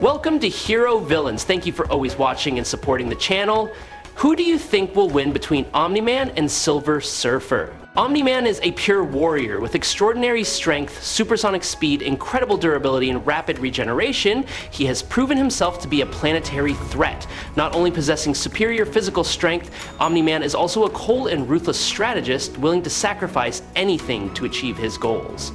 Welcome to Hero Villains. Thank you for always watching and supporting the channel. Who do you think will win between Omni Man and Silver Surfer? Omni Man is a pure warrior with extraordinary strength, supersonic speed, incredible durability, and rapid regeneration. He has proven himself to be a planetary threat. Not only possessing superior physical strength, Omni Man is also a cold and ruthless strategist willing to sacrifice anything to achieve his goals.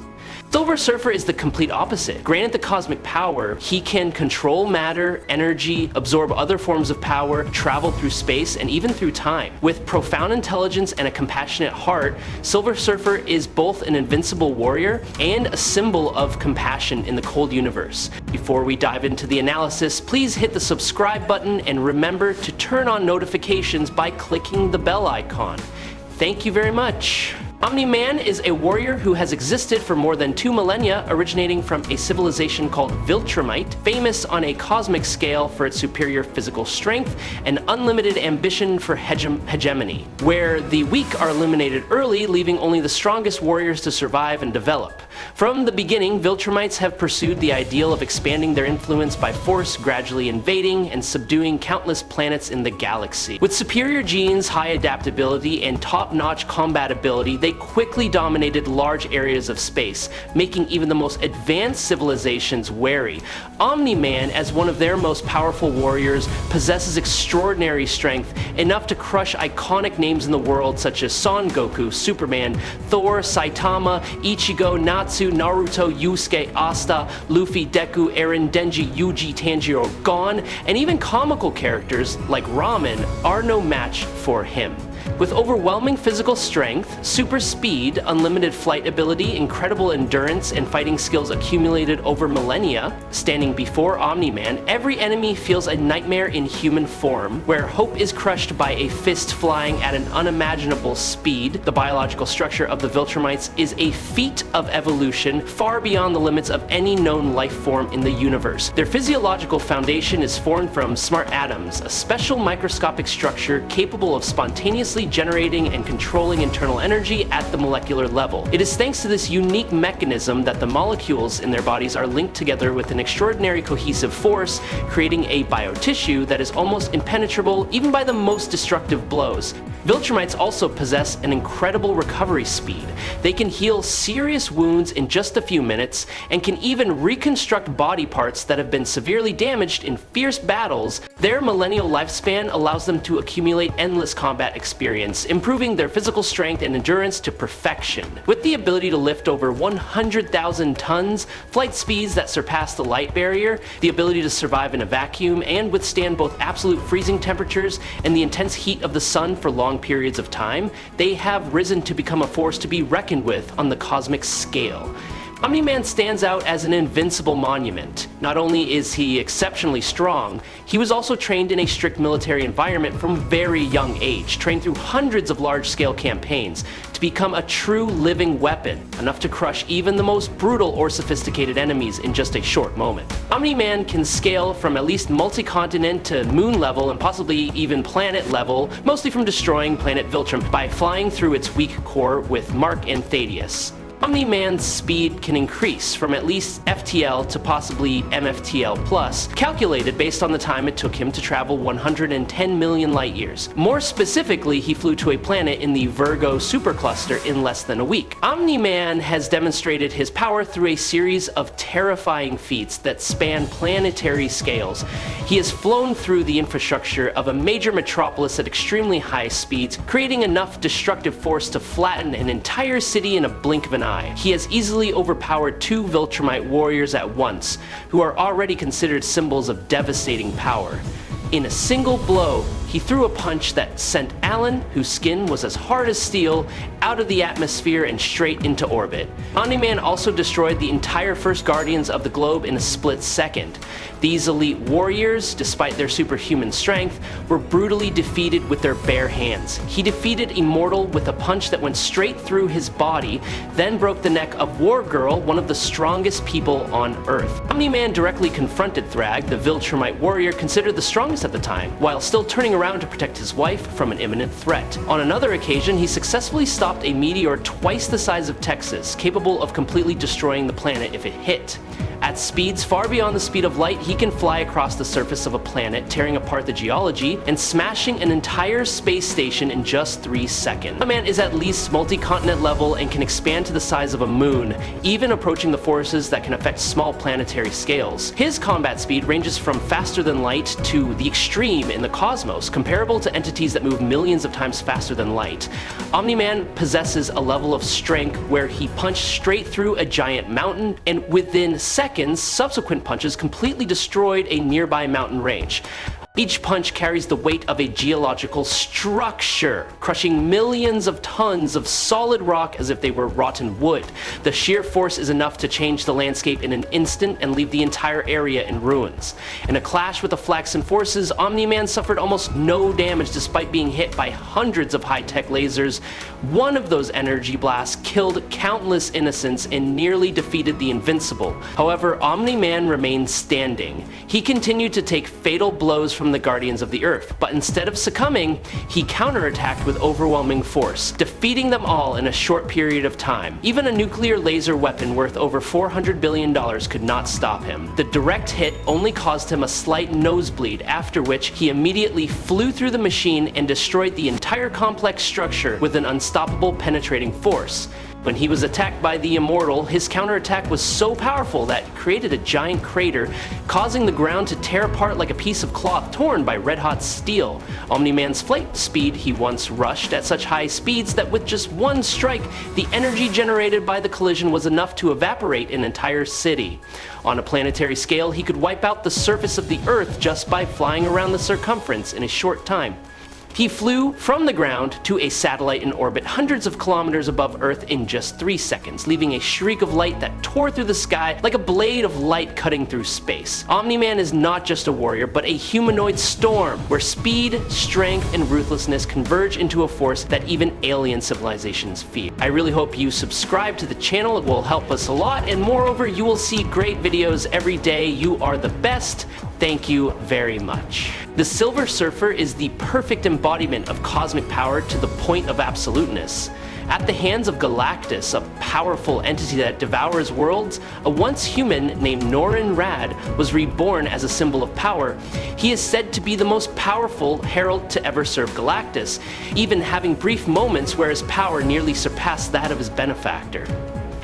Silver Surfer is the complete opposite. Granted the cosmic power, he can control matter, energy, absorb other forms of power, travel through space, and even through time. With profound intelligence and a compassionate heart, Silver Surfer is both an invincible warrior and a symbol of compassion in the cold universe. Before we dive into the analysis, please hit the subscribe button and remember to turn on notifications by clicking the bell icon. Thank you very much. Omni Man is a warrior who has existed for more than 2 millennia, originating from a civilization called Viltrumite, famous on a cosmic scale for its superior physical strength and unlimited ambition for hegemony, where the weak are eliminated early, leaving only the strongest warriors to survive and develop. From the beginning, Viltrumites have pursued the ideal of expanding their influence by force, gradually invading and subduing countless planets in the galaxy. With superior genes, high adaptability, and top-notch combat ability, they quickly dominated large areas of space, making even the most advanced civilizations wary. Omni Man, as one of their most powerful warriors, possesses extraordinary strength, enough to crush iconic names in the world such as Son Goku, Superman, Thor, Saitama, Ichigo, Natsu, Naruto, Yusuke, Asta, Luffy, Deku, Eren, Denji, Yuji, Tanjiro, Gon, and even comical characters like Ramen are no match for him. With overwhelming physical strength, super speed, unlimited flight ability, incredible endurance, and fighting skills accumulated over millennia, standing before Omni Man, every enemy feels a nightmare in human form, where hope is crushed by a fist flying at an unimaginable speed. The biological structure of the Viltrumites is a feat of evolution far beyond the limits of any known life form in the universe. Their physiological foundation is formed from smart atoms, a special microscopic structure capable of spontaneously generating and controlling internal energy at the molecular level. It is thanks to this unique mechanism that the molecules in their bodies are linked together with an extraordinary cohesive force, creating a biotissue that is almost impenetrable even by the most destructive blows. Viltrumites also possess an incredible recovery speed. They can heal serious wounds in just a few minutes and can even reconstruct body parts that have been severely damaged in fierce battles. Their millennial lifespan allows them to accumulate endless combat experience, improving their physical strength and endurance to perfection. With the ability to lift over 100,000 tons, flight speeds that surpass the light barrier, the ability to survive in a vacuum and withstand both absolute freezing temperatures and the intense heat of the sun for long periods of time, they have risen to become a force to be reckoned with on the cosmic scale. Omni Man stands out as an invincible monument. Not only is he exceptionally strong, he was also trained in a strict military environment from a very young age, trained through hundreds of large-scale campaigns to become a true living weapon, enough to crush even the most brutal or sophisticated enemies in just a short moment. Omni Man can scale from at least multi-continent to moon level and possibly even planet level, mostly from destroying planet Viltrum by flying through its weak core with Mark and Thaddeus. Omni Man's speed can increase from at least FTL to possibly MFTL+, calculated based on the time it took him to travel 110 million light years. More specifically, he flew to a planet in the Virgo supercluster in less than a week. Omni Man has demonstrated his power through a series of terrifying feats that span planetary scales. He has flown through the infrastructure of a major metropolis at extremely high speeds, creating enough destructive force to flatten an entire city in a blink of an eye. He has easily overpowered 2 Viltrumite warriors at once, who are already considered symbols of devastating power. In a single blow, he threw a punch that sent Alan, whose skin was as hard as steel, out of the atmosphere and straight into orbit. Omni Man also destroyed the entire first Guardians of the Globe in a split second. These elite warriors, despite their superhuman strength, were brutally defeated with their bare hands. He defeated Immortal with a punch that went straight through his body, then broke the neck of War Girl, one of the strongest people on Earth. Omni Man directly confronted Thrag, the Viltrumite warrior considered the strongest at the time, while still turning around to protect his wife from an imminent threat. On another occasion, he successfully stopped a meteor twice the size of Texas, capable of completely destroying the planet if it hit. At speeds far beyond the speed of light, he can fly across the surface of a planet, tearing apart the geology and smashing an entire space station in just 3 seconds. Omni Man is at least multi-continent level and can expand to the size of a moon, even approaching the forces that can affect small planetary scales. His combat speed ranges from faster than light to the extreme in the cosmos, comparable to entities that move millions of times faster than light. Omni Man possesses a level of strength where he punched straight through a giant mountain, and within seconds, subsequent punches completely destroyed a nearby mountain range. Each punch carries the weight of a geological structure, crushing millions of tons of solid rock as if they were rotten wood. The sheer force is enough to change the landscape in an instant and leave the entire area in ruins. In a clash with the Flaxen forces, Omni Man suffered almost no damage despite being hit by hundreds of high-tech lasers. One of those energy blasts killed countless innocents and nearly defeated the Invincible. However, Omni Man remained standing. He continued to take fatal blows from the Guardians of the Earth, but instead of succumbing, he counterattacked with overwhelming force, defeating them all in a short period of time. Even a nuclear laser weapon worth over $400 billion could not stop him. The direct hit only caused him a slight nosebleed, after which he immediately flew through the machine and destroyed the entire complex structure with an unstoppable penetrating force. When he was attacked by the Immortal, his counterattack was so powerful that it created a giant crater, causing the ground to tear apart like a piece of cloth torn by red-hot steel. Omni Man's flight speed he once rushed at such high speeds that with just one strike, the energy generated by the collision was enough to evaporate an entire city. On a planetary scale, he could wipe out the surface of the Earth just by flying around the circumference in a short time. He flew from the ground to a satellite in orbit hundreds of kilometers above Earth in just 3 seconds, leaving a shriek of light that tore through the sky like a blade of light cutting through space. Omni Man is not just a warrior, but a humanoid storm, where speed, strength, and ruthlessness converge into a force that even alien civilizations fear. I really hope you subscribe to the channel, it will help us a lot, and moreover, you will see great videos every day. You are the best. Thank you very much. The Silver Surfer is the perfect embodiment of cosmic power to the point of absoluteness. At the hands of Galactus, a powerful entity that devours worlds, a once human named Norrin Rad was reborn as a symbol of power. He is said to be the most powerful herald to ever serve Galactus, even having brief moments where his power nearly surpassed that of his benefactor.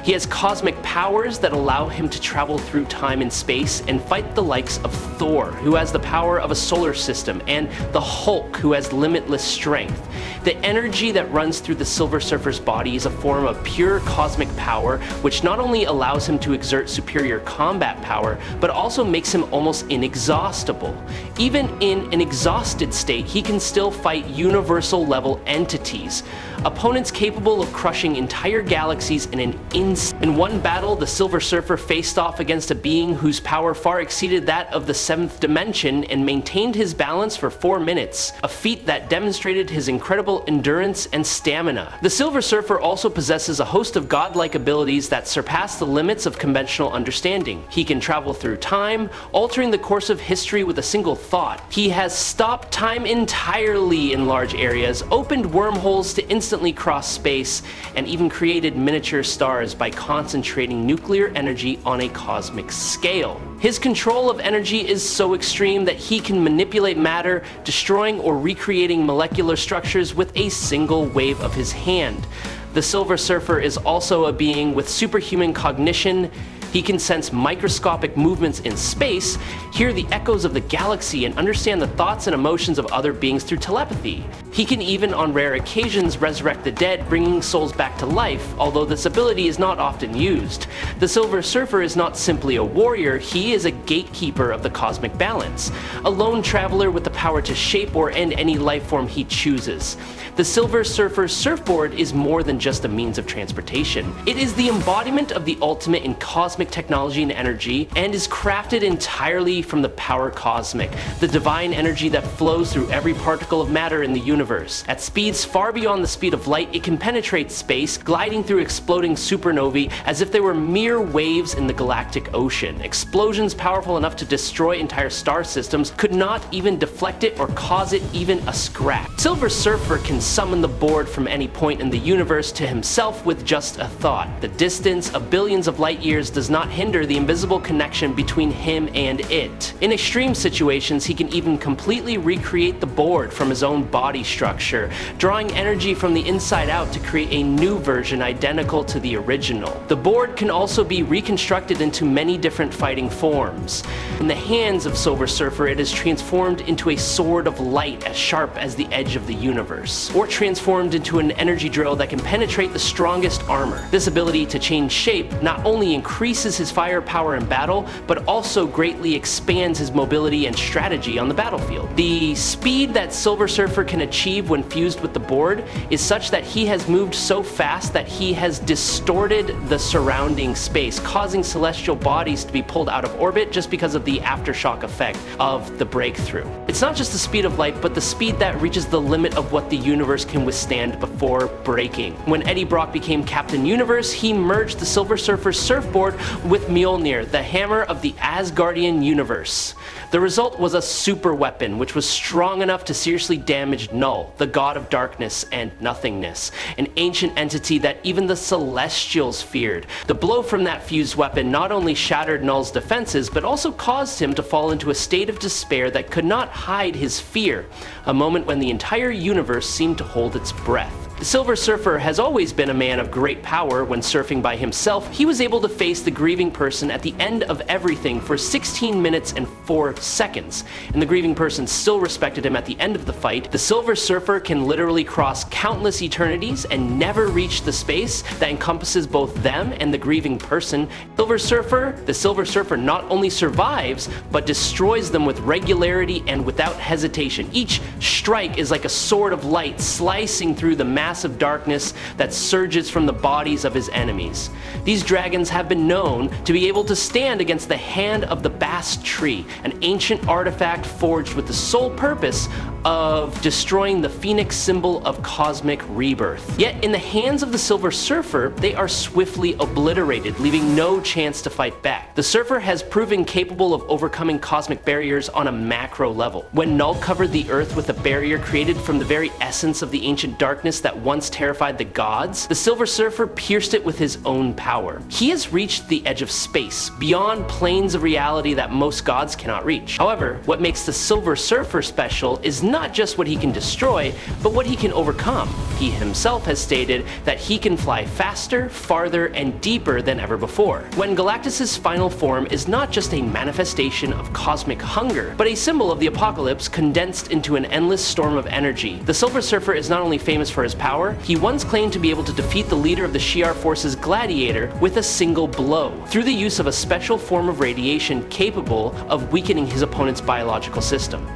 He has cosmic powers that allow him to travel through time and space and fight the likes of Thor, who has the power of a solar system, and the Hulk, who has limitless strength. The energy that runs through the Silver Surfer's body is a form of pure cosmic power, which not only allows him to exert superior combat power, but also makes him almost inexhaustible. Even in an exhausted state, he can still fight universal level entities. Opponents capable of crushing entire galaxies in an instant. In one battle, the Silver Surfer faced off against a being whose power far exceeded that of the 7th dimension and maintained his balance for 4 minutes, a feat that demonstrated his incredible endurance and stamina. The Silver Surfer also possesses a host of godlike abilities that surpass the limits of conventional understanding. He can travel through time, altering the course of history with a single thought. He has stopped time entirely in large areas, opened wormholes to instantly cross space, and even created miniature stars by concentrating nuclear energy on a cosmic scale. His control of energy is so extreme that he can manipulate matter, destroying or recreating molecular structures with a single wave of his hand. The Silver Surfer is also a being with superhuman cognition. He can sense microscopic movements in space, hear the echoes of the galaxy, and understand the thoughts and emotions of other beings through telepathy. He can even on rare occasions resurrect the dead, bringing souls back to life, although this ability is not often used. The Silver Surfer is not simply a warrior, he is a gatekeeper of the cosmic balance, a lone traveler with the power to shape or end any life form he chooses. The Silver Surfer's surfboard is more than just a means of transportation. It is the embodiment of the ultimate in cosmic technology and energy, and is crafted entirely from the power cosmic, the divine energy that flows through every particle of matter in the universe. universe. At speeds far beyond the speed of light, it can penetrate space, gliding through exploding supernovae as if they were mere waves in the galactic ocean. Explosions powerful enough to destroy entire star systems could not even deflect it or cause it even a scratch. Silver Surfer can summon the board from any point in the universe to himself with just a thought. The distance of billions of light years does not hinder the invisible connection between him and it. In extreme situations, he can even completely recreate the board from his own body structure, drawing energy from the inside out to create a new version identical to the original. The board can also be reconstructed into many different fighting forms. In the hands of Silver Surfer, it is transformed into a sword of light as sharp as the edge of the universe, or transformed into an energy drill that can penetrate the strongest armor. This ability to change shape not only increases his firepower in battle, but also greatly expands his mobility and strategy on the battlefield. The speed that Silver Surfer can achieve when fused with the board is such that he has moved so fast that he has distorted the surrounding space, causing celestial bodies to be pulled out of orbit just because of the aftershock effect of the breakthrough. It's not just the speed of light, but the speed that reaches the limit of what the universe can withstand before breaking. When Eddie Brock became Captain Universe, he merged the Silver Surfer's surfboard with Mjolnir, the hammer of the Asgardian universe. The result was a super weapon, which was strong enough to seriously damage Null, the god of darkness and nothingness, an ancient entity that even the Celestials feared. The blow from that fused weapon not only shattered Null's defenses, but also caused him to fall into a state of despair that could not hide his fear, a moment when the entire universe seemed to hold its breath. The Silver Surfer has always been a man of great power. When surfing by himself, he was able to face the grieving person at the end of everything for 16 minutes and 4 seconds, and the grieving person still respected him at the end of the fight. The Silver Surfer can literally cross countless eternities and never reach the space that encompasses both them and the grieving person. The Silver Surfer not only survives, but destroys them with regularity and without hesitation. Each strike is like a sword of light slicing through the massive darkness that surges from the bodies of his enemies. These dragons have been known to be able to stand against the hand of the Bast Tree, an ancient artifact forged with the sole purpose of destroying the phoenix symbol of cosmic rebirth. Yet in the hands of the Silver Surfer, they are swiftly obliterated, leaving no chance to fight back. The Surfer has proven capable of overcoming cosmic barriers on a macro level. When Null covered the Earth with a barrier created from the very essence of the ancient darkness that once terrified the gods, the Silver Surfer pierced it with his own power. He has reached the edge of space, beyond planes of reality that most gods cannot reach. However, what makes the Silver Surfer special is not just what he can destroy, but what he can overcome. He himself has stated that he can fly faster, farther, and deeper than ever before. When Galactus's final form is not just a manifestation of cosmic hunger, but a symbol of the apocalypse condensed into an endless storm of energy, the Silver Surfer is not only famous for his power, he once claimed to be able to defeat the leader of the Shi'ar forces, Gladiator, with a single blow, through the use of a special form of radiation capable of weakening his opponent's biological system.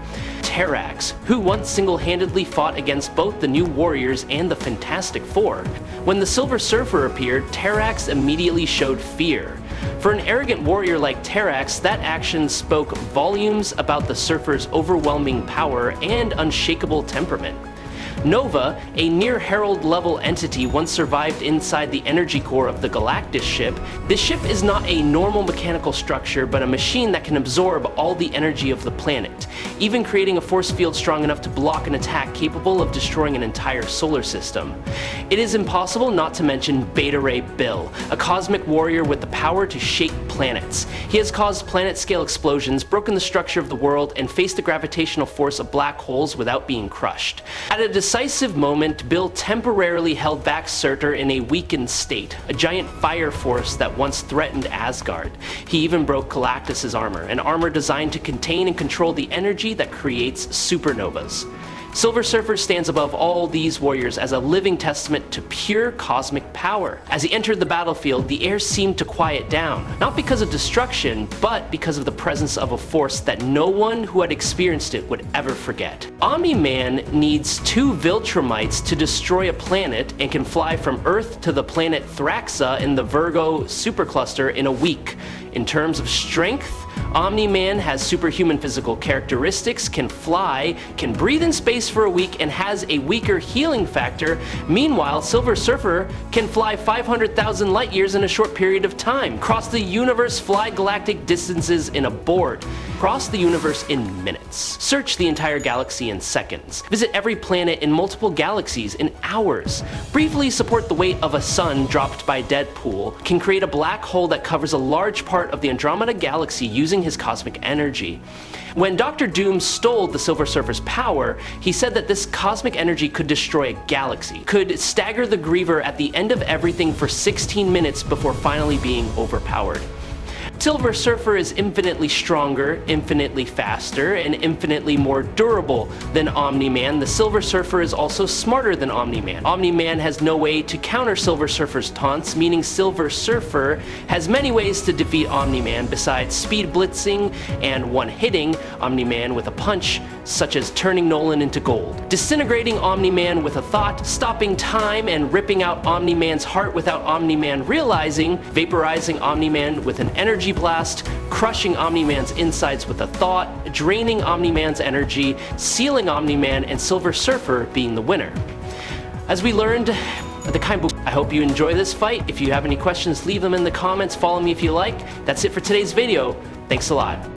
Terrax, who once single-handedly fought against both the New Warriors and the Fantastic Four. When the Silver Surfer appeared, Terrax immediately showed fear. For an arrogant warrior like Terrax, that action spoke volumes about the Surfer's overwhelming power and unshakable temperament. Nova, a near Herald level entity, once survived inside the energy core of the Galactus ship. This ship is not a normal mechanical structure, but a machine that can absorb all the energy of the planet, even creating a force field strong enough to block an attack capable of destroying an entire solar system. It is impossible not to mention Beta Ray Bill, a cosmic warrior with the power to shake planets. He has caused planet-scale explosions, broken the structure of the world, and faced the gravitational force of black holes without being crushed. At a decisive moment, Bill temporarily held back Surtur in a weakened state, a giant fire force that once threatened Asgard. He even broke Galactus's armor, an armor designed to contain and control the energy that creates supernovas. Silver Surfer stands above all these warriors as a living testament to pure cosmic power. As he entered the battlefield, the air seemed to quiet down, not because of destruction, but because of the presence of a force that no one who had experienced it would ever forget. Omni Man needs 2 Viltrumites to destroy a planet and can fly from Earth to the planet Thraxa in the Virgo supercluster in a week. In terms of strength, Omni Man has superhuman physical characteristics, can fly, can breathe in space for a week, and has a weaker healing factor. Meanwhile, Silver Surfer can fly 500,000 light years in a short period of time, cross the universe, fly galactic distances in a board, cross the universe in minutes, search the entire galaxy in seconds, visit every planet in multiple galaxies in hours, briefly support the weight of a sun dropped by Deadpool, can create a black hole that covers a large part of the Andromeda galaxy using his cosmic energy. When Dr. Doom stole the Silver Surfer's power, he said that this cosmic energy could destroy a galaxy, could stagger the Griever at the end of everything for 16 minutes before finally being overpowered. Silver Surfer is infinitely stronger, infinitely faster, and infinitely more durable than Omni Man. The Silver Surfer is also smarter than Omni Man. Omni Man has no way to counter Silver Surfer's taunts, meaning Silver Surfer has many ways to defeat Omni Man besides speed blitzing and one-hitting Omni Man with a punch, such as turning Nolan into gold, disintegrating Omni Man with a thought, stopping time and ripping out Omni Man's heart without Omni Man realizing, vaporizing Omni Man with an energy blast, crushing Omni Man's insides with a thought, draining Omni Man's energy, sealing Omni Man, and Silver Surfer being the winner. As we learned at the comic book, I hope you enjoy this fight. If you have any questions, leave them in the comments. Follow me if you like. That's it for today's video. Thanks a lot.